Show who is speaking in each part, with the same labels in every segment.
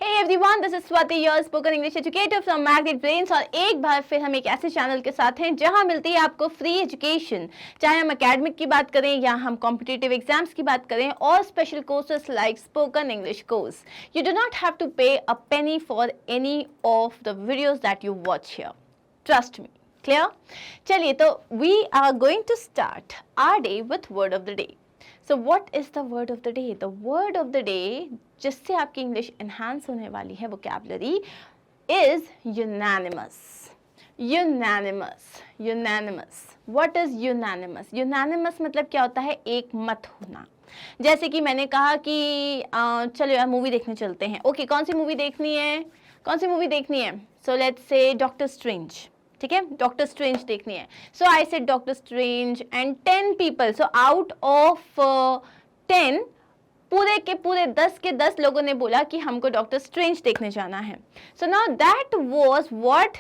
Speaker 1: Hey everyone, this is Swati, your spoken English educator from Magnet Brains और एक बार फिर हम एक ऐसे चैनल के साथ हैं जहां मिलती है आपको फ्री एजुकेशन, चाहे हम एकेडमिक की बात करें या हम कॉम्पिटिटिव एग्जाम्स की बात करें और special courses like spoken English course. You do not have to pay a penny for any of the videos that you watch here. Trust me. Clear? चलिए तो we are going to start our day with word of the day. So what is the word of the day? The word of the day जिससे आपकी English enhance होने वाली है vocabulary is unanimous. Unanimous. Unanimous. What is unanimous? Unanimous मतलब क्या होता है? एक मत होना. जैसे कि मैंने कहा कि चलो यार मूवी देखने चलते हैं. ओके, कौन सी मूवी देखनी है? कौन सी मूवी देखनी है? So let's say Doctor Strange. ठीक है, डॉक्टर स्ट्रेंज देखनी है. So I said Doctor Strange and 10 people. So out of 10 पूरे के पूरे 10 के 10 लोगों ने बोला कि हमको डॉक्टर स्ट्रेंज देखने जाना है. So now that was what,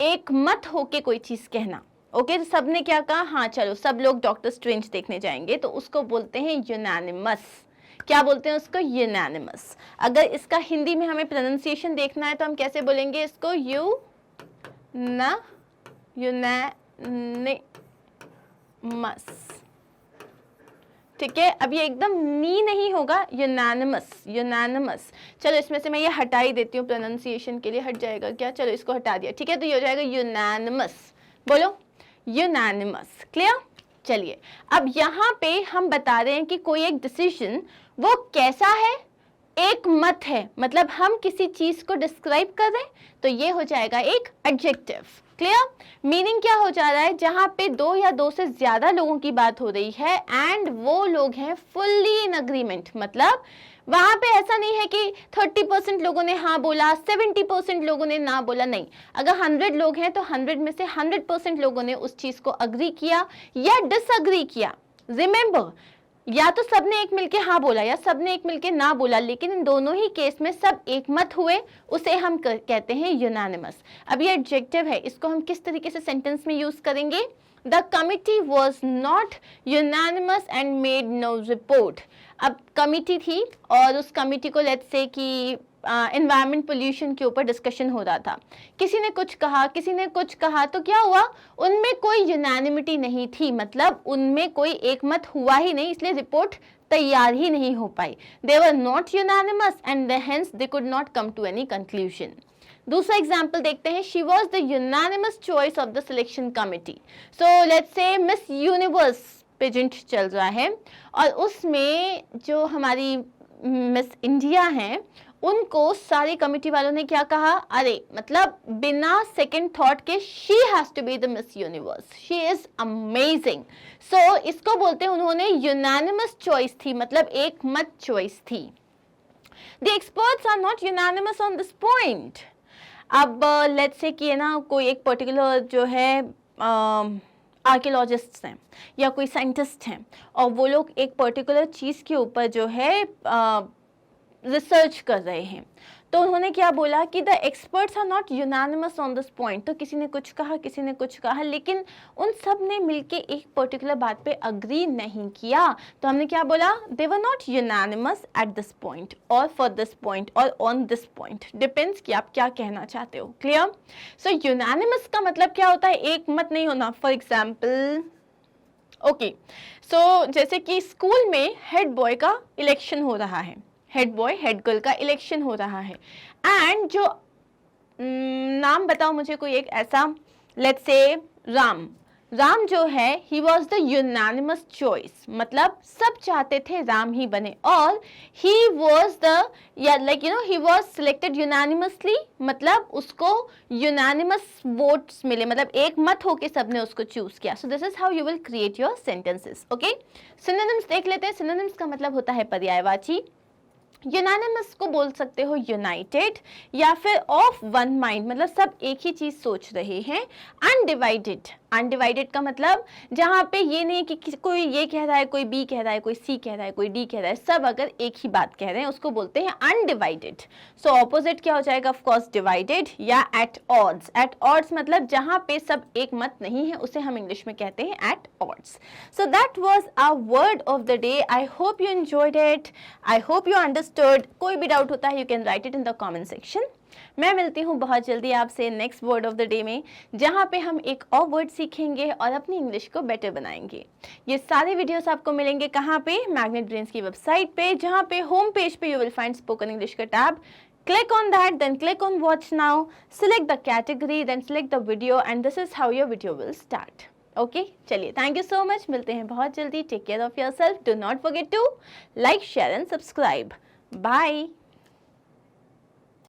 Speaker 1: एक मत होके कोई चीज कहना. ओके, तो सबने क्या कहा? हाँ चलो सब लोग डॉक्टर स्ट्रेंज देखने जाएंगे, तो उसको बोलते हैं यूनानिमस. क्या बोलते हैं उसको? यूनानिमस. अगर इसका हिंदी में हमें प्रोनाउंसिएशन देखना है तो हम कैसे बोलेंगे इसको? यूनानिमस. ठीक है, अब ये एकदम नी नहीं होगा, यूनानिमस. यूनानिमस. चलो इसमें से मैं ये हटा ही देती हूँ प्रोनाउंसिएशन के लिए. हट जाएगा क्या? चलो इसको हटा दिया. ठीक है, तो ये हो जाएगा यूनानिमस. बोलो यूनानिमस. क्लियर? चलिए अब यहाँ पे हम बता रहे हैं कि कोई एक डिसीजन वो कैसा है? एक मत है. मतलब हम किसी चीज को डिस्क्राइब कर रहे हैं तो ये हो जाएगा एक एडजेक्टिव. क्लियर? मीनिंग क्या हो जा रहा है? जहां पे दो या दो से ज्यादा लोगों की बात हो रही है एंड वो लोग हैं फुल्ली इन अग्रीमेंट. मतलब वहां पे ऐसा नहीं है कि 30% लोगों ने हाँ बोला, 70% लोगों ने ना बोला. नहीं, अगर 100 लोग हैं तो 100 में से 100% लोगों ने उस चीज को अग्री किया या डिसअग्री किया. रिमेंबर, या तो सबने एक मिलके हाँ बोला या सबने एक मिलके ना बोला, लेकिन इन दोनों ही केस में सब एक मत हुए, उसे हम कहते हैं यूनानिमस. अब ये एडजेक्टिव है, इसको हम किस तरीके से सेंटेंस में यूज करेंगे? The committee was not unanimous and made no report. अब कमिटी थी और उस कमिटी को लेट्स से कि एनवायरमेंट पोल्यूशन के ऊपर डिस्कशन हो रहा था. किसी ने कुछ कहा, किसी ने कुछ कहा, तो क्या हुआ? उनमें कोई यूनानिमिटी नहीं थी. मतलब उनमें कोई एक मत हुआ ही नहीं, इसलिए रिपोर्ट तैयार ही नहीं हो पाई. They were not unanimous and hence they could not come to any conclusion. दूसरा एग्जाम्पल देखते हैं. She was the unanimous choice of the selection committee. So let's say Miss Universe pageant चल रहा है और उसमें जो हमारी मिस इंडिया हैं उनको सारी कमिटी वालों ने क्या कहा? अरे मतलब बिना सेकंड थॉट के she has to be the Miss Universe, she is amazing. So इसको बोलते हैं उन्होंने यूनानिमस चॉइस थी, मतलब एक मत चॉइस थी. The experts are not unanimous on this point. अब लेट्स से कि ना कोई एक पर्टिकुलर जो है आर्कियोलॉजिस्ट हैं या कोई साइंटिस्ट हैं और वो लोग एक पर्टिकुलर चीज़ के ऊपर जो है रिसर्च कर रहे हैं, तो उन्होंने क्या बोला कि the experts are not unanimous on this point. तो किसी ने कुछ कहा, किसी ने कुछ कहा, लेकिन उन सब ने मिलके एक पर्टिकुलर बात पे अग्री नहीं किया. तो हमने क्या बोला? They were not unanimous at this point और फॉर दिस पॉइंट और ऑन दिस पॉइंट. डिपेंड्स कि आप क्या कहना चाहते हो. क्लियर? सो यूनानिमस का मतलब क्या होता है? एक मत नहीं होना. फॉर एग्जाम्पल ओके, सो जैसे कि स्कूल में हेड बॉय का इलेक्शन हो रहा है, हेड बॉय हेड गर्ल का इलेक्शन हो रहा है एंड जो नाम बताओ मुझे कोई एक ऐसा. Let's say Ram. राम जो है he was the unanimous choice. मतलब सब चाहते थे राम ही बने और ही वॉज द या like you know he was selected unanimously. मतलब उसको यूनानिमस वोट्स मिले, मतलब एक मत होके सबने उसको चूज किया. So this is how you will create your sentences. Okay, synonyms देख लेते हैं. सिनोनिम्स का मतलब होता है पर्यायवाची. यूनानिमस को बोल सकते हो यूनाइटेड या फिर ऑफ वन माइंड, मतलब सब एक ही चीज सोच रहे हैं. अनडिवाइडेड अनडिवाइडेड का मतलब जहाँ पे ये नहीं कि कोई ये कह रहा है, कोई बी कह रहा है, कोई सी कह रहा है, कोई डी कह रहा है, सब अगर एक ही बात कह रहे हैं उसको बोलते हैं अनडिवाइडेड। सो ऑपोजिट क्या हो जाएगा, ऑफ कोर्स डिवाइडेड या एट ऑड्स। एट ऑड्स मतलब जहाँ पे सब एक मत नहीं है, उसे हम इंग्लिश में कहते हैं at odds. So that was our word of the day. I hope you enjoyed it, I hope you understood. कोई भी डाउट होता है you can write it in the comment section. मैं मिलती हूँ बहुत जल्दी आपसे next word of the day में, जहाँ पे हम एक और वर्ड सीखेंगे और अपनी इंग्लिश को बेटर बनाएंगे। ये सारे वीडियोस आपको मिलेंगे कहाँ पे, मैग्नेट ब्रेन्स की वेबसाइट पे, जहाँ पे होम पेज पे you will find spoken English का tab. Click on that, then click on watch now, select the category, then select the video, and this is how your video will start. Okay, चलिए, thank you so much, मिलते हैं बहुत जल्दी। Take care of yourself, do not forget to like, share and subscribe. Bye.